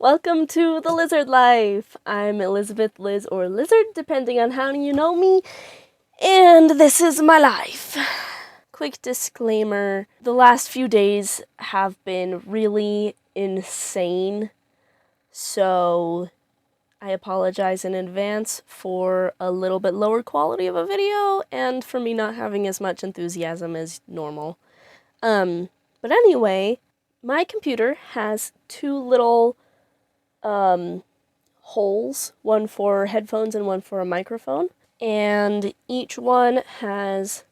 Welcome to the Lizard Life. I'm Elizabeth, Liz, or Lizard, depending on how you know me, and this is my life. Quick disclaimer, the last few days have been really insane, so I apologize in advance for a little bit lower quality of a video and for me not having as much enthusiasm as normal. But anyway, my computer has two little holes, one for headphones and one for a microphone, and each one has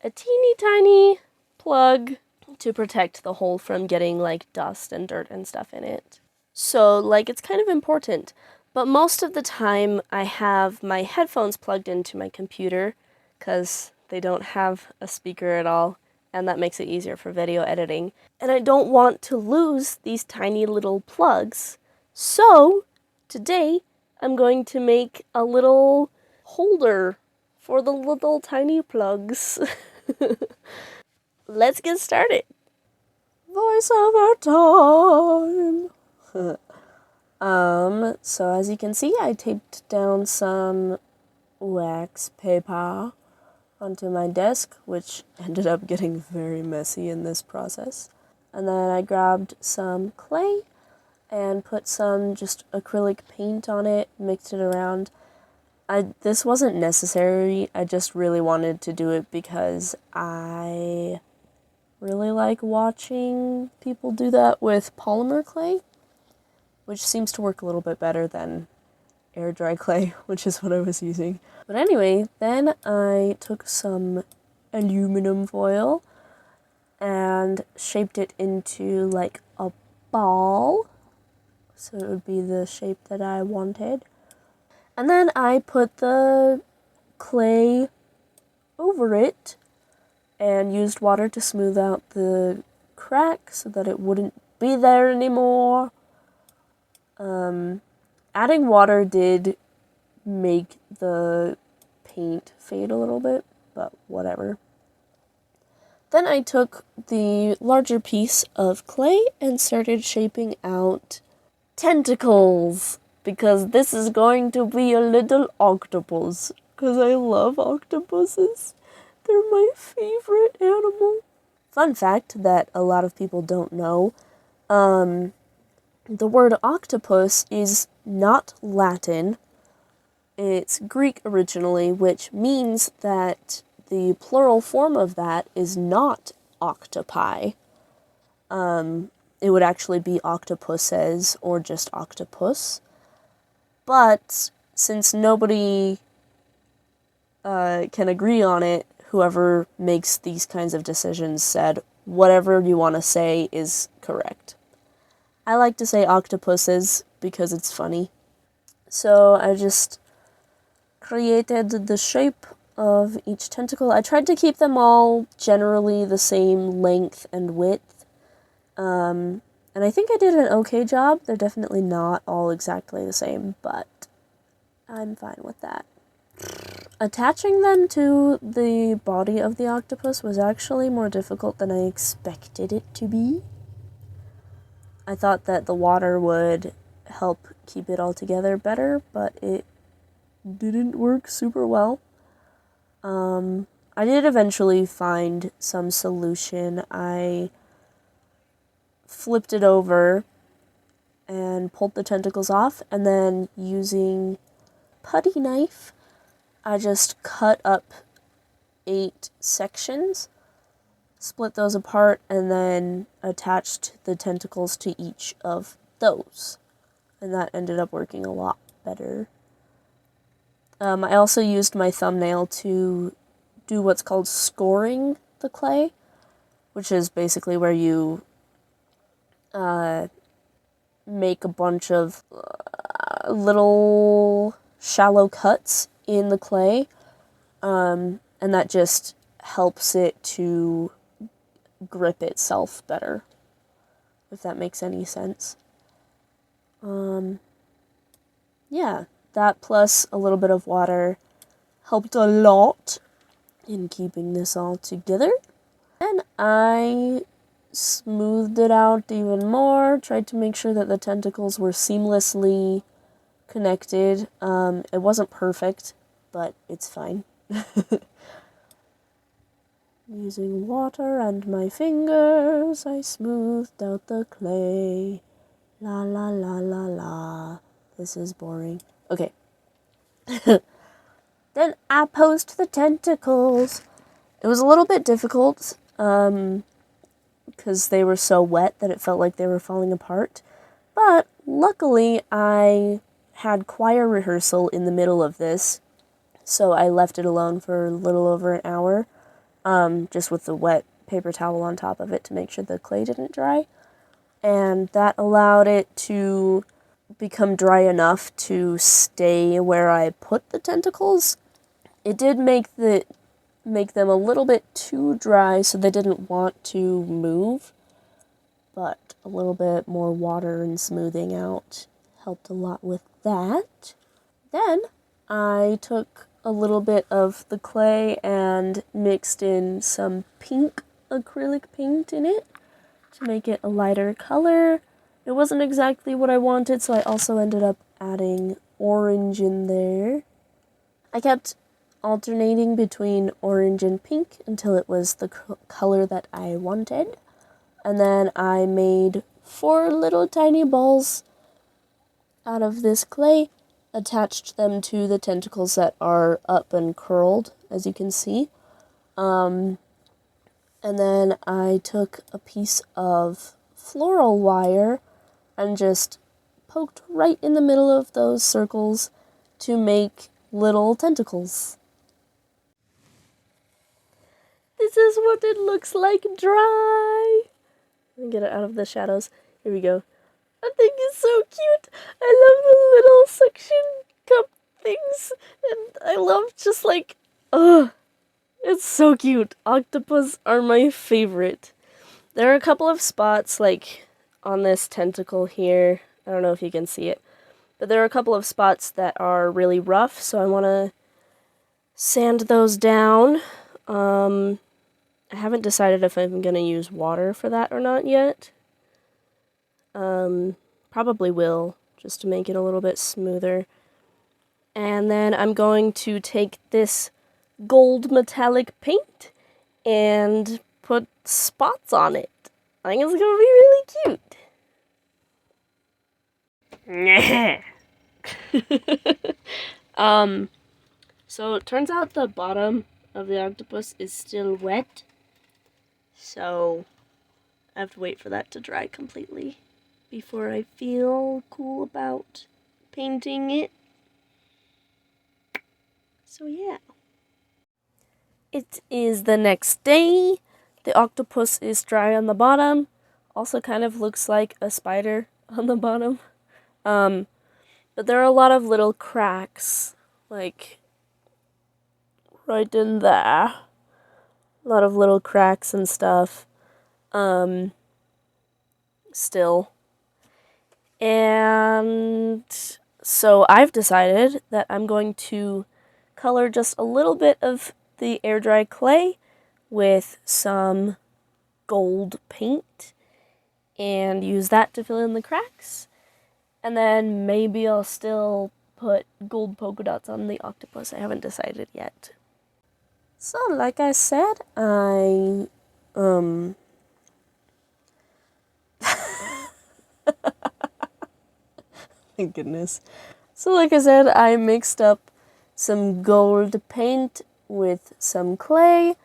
a teeny tiny plug to protect the hole from getting like dust and dirt and stuff in it. So like it's kind of important, but most of the time I have my headphones plugged into my computer because they don't have a speaker at all, and that makes it easier for video editing. And I don't want to lose these tiny little plugs, so today I'm going to make a little holder for the little tiny plugs. Let's get started. Voiceover time. So as you can see, I taped down some wax paper onto my desk, which ended up getting very messy in this process. And then I grabbed some clay and put some just acrylic paint on it, mixed it around. This wasn't necessary, I just really wanted to do it because I really like watching people do that with polymer clay, which seems to work a little bit better than air dry clay, which is what I was using. But anyway, then I took some aluminum foil and shaped it into like a ball, so it would be the shape that I wanted. And then I put the clay over it and used water to smooth out the crack so that it wouldn't be there anymore. Adding water did make the paint fade a little bit, but whatever. Then I took the larger piece of clay and started shaping out tentacles, because this is going to be a little octopus, because I love octopuses. They're my favorite animal. Fun fact that a lot of people don't know, the word octopus is not Latin. It's Greek originally, which means that the plural form of that is not octopi. It would actually be octopuses or just octopus. But since nobody can agree on it, whoever makes these kinds of decisions said, whatever you want to say is correct. I like to say octopuses because it's funny. So I just created the shape of each tentacle. I tried to keep them all generally the same length and width. And I think I did an okay job. They're definitely not all exactly the same, but I'm fine with that. Attaching them to the body of the octopus was actually more difficult than I expected it to be. I thought that the water would help keep it all together better, but it didn't work super well. I did eventually find some solution. I flipped it over and pulled the tentacles off, and then using putty knife, I just cut up 8 sections, split those apart, and then attached the tentacles to each of those. And that ended up working a lot better. I also used my thumbnail to do what's called scoring the clay, which is basically where you make a bunch of little shallow cuts in the clay, and that just helps it to grip itself better, if that makes any sense. Yeah, that plus a little bit of water helped a lot in keeping this all together. And I smoothed it out even more, tried to make sure that the tentacles were seamlessly connected. It wasn't perfect, but it's fine. Using water and my fingers, I smoothed out the clay. La la la la la. This is boring. Okay. Then I posed the tentacles. It was a little bit difficult, because they were so wet that it felt like they were falling apart. But luckily, I had choir rehearsal in the middle of this, so I left it alone for a little over an hour, just with the wet paper towel on top of it to make sure the clay didn't dry. And that allowed it to become dry enough to stay where I put the tentacles. It did make them a little bit too dry, so they didn't want to move, but a little bit more water and smoothing out helped a lot with that. Then I took a little bit of the clay and mixed in some pink acrylic paint in it to make it a lighter color. It wasn't exactly what I wanted, so I also ended up adding orange in there. I kept alternating between orange and pink until it was the color that I wanted. And then I made 4 little tiny balls out of this clay, attached them to the tentacles that are up and curled, as you can see. And then I took a piece of floral wire and just poked right in the middle of those circles to make little tentacles. This is what it looks like dry. Let me get it out of the shadows. Here we go. That thing is so cute. I love the little suction cup things. And I love just like, it's so cute. Octopus are my favorite. There are a couple of spots like on this tentacle here. I don't know if you can see it. But there are a couple of spots that are really rough, so I want to sand those down. I haven't decided if I'm going to use water for that or not yet. Probably will, just to make it a little bit smoother. And then I'm going to take this gold metallic paint and put spots on it. I think it's going to be really cute. So it turns out the bottom of the octopus is still wet. So I have to wait for that to dry completely before I feel cool about painting it. So yeah. It is the next day. The octopus is dry on the bottom. Also kind of looks like a spider on the bottom. But there are a lot of little cracks, like right in there. A lot of little cracks and stuff. Still. And so I've decided that I'm going to color just a little bit of the air dry clay with some gold paint and use that to fill in the cracks. And then maybe I'll still put gold polka dots on the octopus. I haven't decided yet. So, like I said, Thank goodness. So, like I said, I mixed up some gold paint with some clay.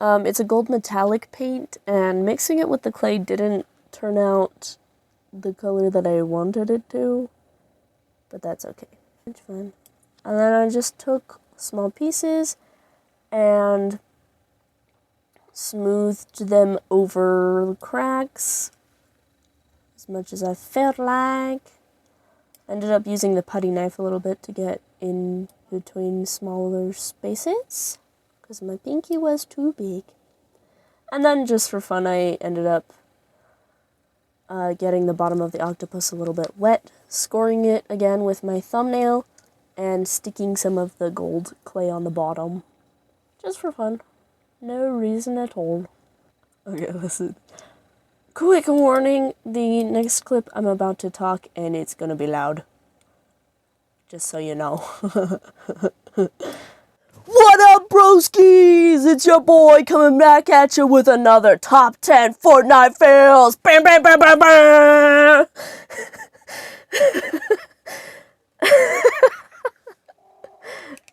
It's a gold metallic paint, and mixing it with the clay didn't turn out the color that I wanted it to, but that's okay. It's fine. And then I just took small pieces and smoothed them over the cracks as much as I felt like. Ended up using the putty knife a little bit to get in between smaller spaces because my pinky was too big. And then just for fun, I ended up getting the bottom of the octopus a little bit wet, scoring it again with my thumbnail, and sticking some of the gold clay on the bottom. Just for fun. No reason at all. Okay, listen. Quick warning, the next clip I'm about to talk and it's gonna be loud. Just so you know. What up, broskies? It's your boy coming back at you with another top 10 Fortnite fails. Bam, bam, bam, bam, bam.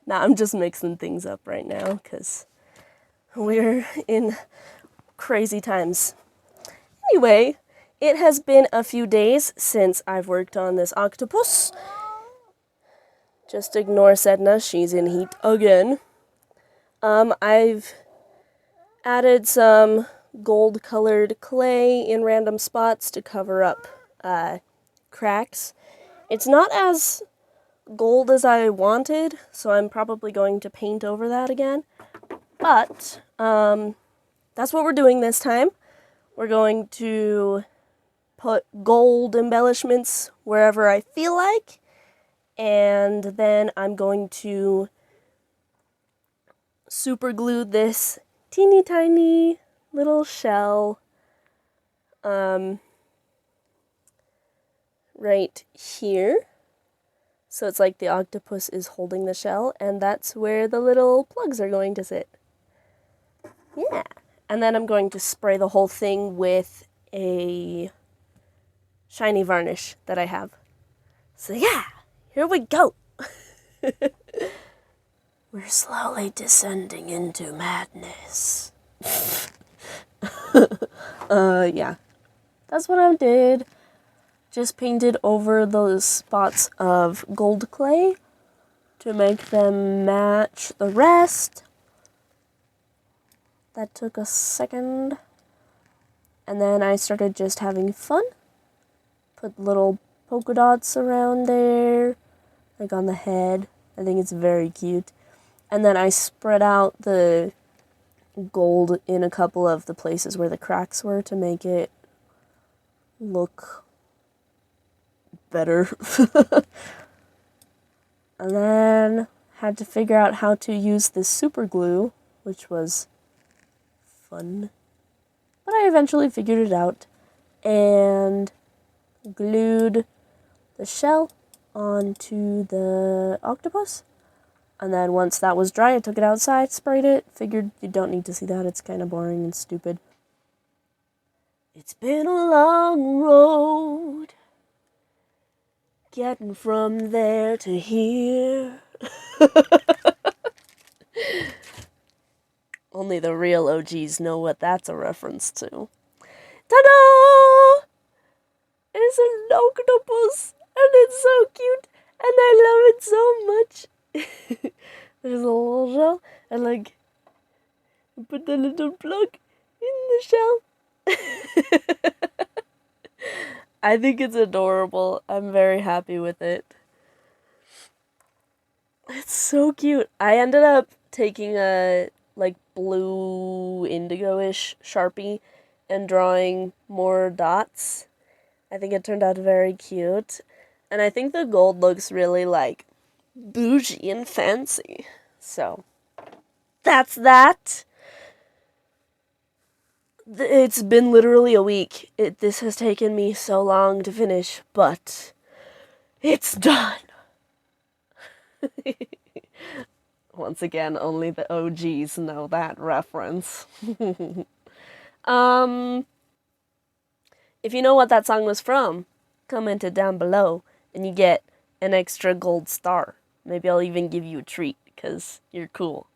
Nah, I'm just mixing things up right now because we're in crazy times. Anyway, it has been a few days since I've worked on this octopus. Just ignore Sedna, she's in heat again. I've added some gold-colored clay in random spots to cover up cracks. It's not as gold as I wanted, so I'm probably going to paint over that again. But that's what we're doing this time. We're going to put gold embellishments wherever I feel like, and then I'm going to super glue this teeny tiny little shell right here. So it's like the octopus is holding the shell, and that's where the little plugs are going to sit. Yeah. And then I'm going to spray the whole thing with a shiny varnish that I have. So yeah, here we go. We're slowly descending into madness. Yeah. That's what I did. Just painted over those spots of gold clay to make them match the rest. That took a second. And then I started just having fun. Put little polka dots around there, like on the head. I think it's very cute. And then I spread out the gold in a couple of the places where the cracks were to make it look better. And then had to figure out how to use this super glue, which was fun. But I eventually figured it out and glued the shell onto the octopus. And then once that was dry, I took it outside, sprayed it, figured you don't need to see that, it's kind of boring and stupid. It's been a long road, getting from there to here. Only the real OGs know what that's a reference to. Ta-da! It's an octopus, and it's so cute, and I love it so much. There's a little shell, and like, put the little plug in the shell. I think it's adorable. I'm very happy with it. It's so cute. I ended up taking a like blue indigo-ish Sharpie and drawing more dots. I think it turned out very cute. And I think the gold looks really like bougie and fancy. So that's that. It's been literally a week. This has taken me so long to finish, but it's done. Once again, only the OGs know that reference. If you know what that song was from, comment it down below and you get an extra gold star. Maybe I'll even give you a treat because you're cool.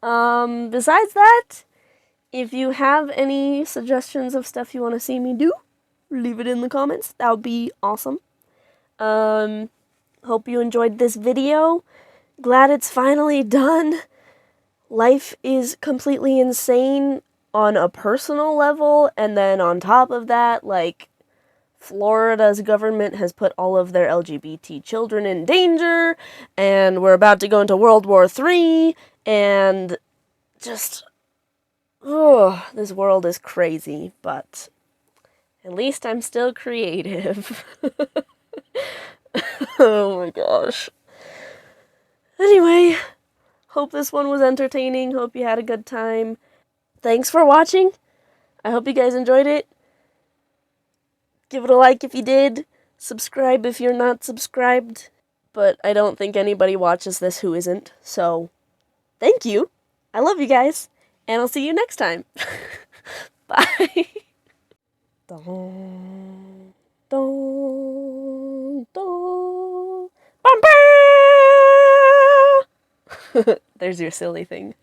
Besides that, if you have any suggestions of stuff you want to see me do, leave it in the comments. That would be awesome. Hope you enjoyed this video. Glad it's finally done. Life is completely insane on a personal level, and then on top of that, like, Florida's government has put all of their LGBT children in danger, and we're about to go into World War III, and just, this world is crazy, but at least I'm still creative. Oh my gosh. Anyway, hope this one was entertaining, hope you had a good time. thanks for watching. I hope you guys enjoyed it. Give it a like if you did. Subscribe if you're not subscribed. But I don't think anybody watches this who isn't. So, thank you. I love you guys. And I'll see you next time. Bye. Dun, dun, dun. Bum, bum. There's your silly thing.